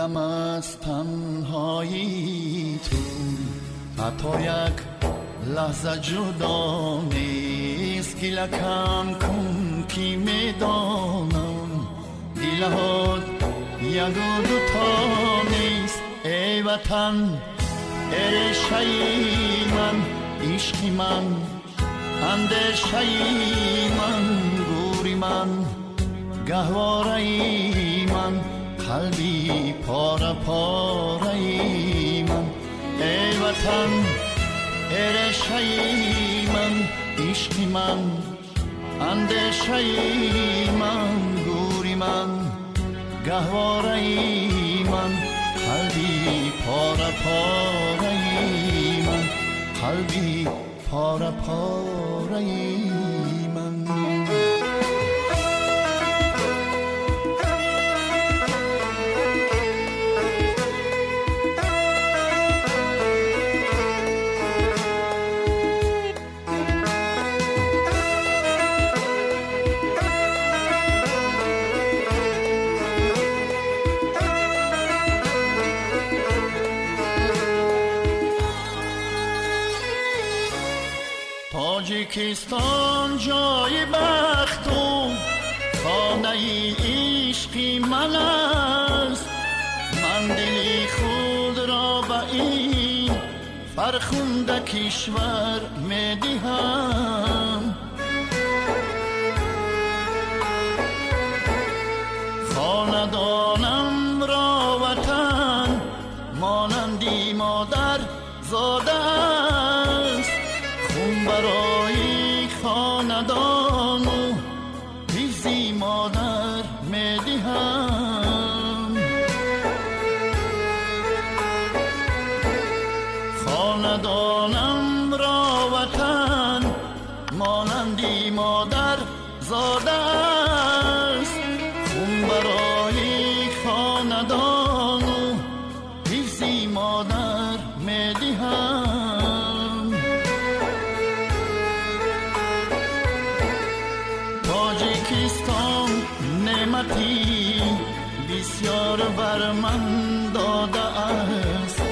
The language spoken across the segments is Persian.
دلم از تنهایی تو حتی یک لحظه جدا نیست. گیلکم کن کی میدانم دیلهات یک و دوتا نیست. ای وطن ارشه من عشقی من اندشه من گوری من گهواره من قلبی پاره پاره من. ای وطن ارشه من عشقی من اندشه من گوری من گهواره من قلبی پاره پاره من قلبی پاره پاره من. تاجیکستان جای بخت و خانه عشقی من است. من دلی خود را به این فرخنده کشور می دهم. خاندانم را وطن مانندی مادر زاده است. خون برای خاندان و حفظی مادر می دهم. خاندانم را وطن مانندی مادر زاده است. خون برای خاندان و حفظی مادر می دهم. تاجیکستان نعمتی بسیار بر من داده است.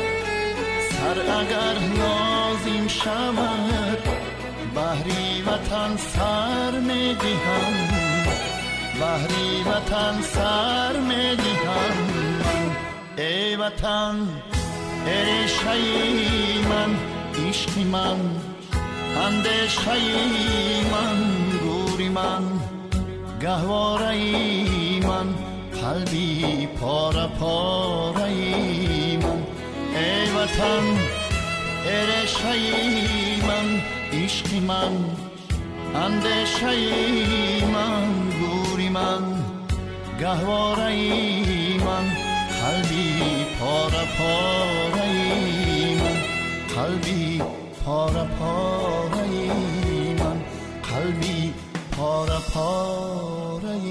سر اگر لازم شود بهری وطن سر می دهم. بهری وطن سر می دهم. ای وطن ارشه من عشقی من اندشه من گوری من گهواره من قلبی پاره پاره من. ای وطن ارشه من عشقی من اندشه من گوری من گهواره من قلبی پاره پاره من قلبی پاره پاره من قلبی پاره پاره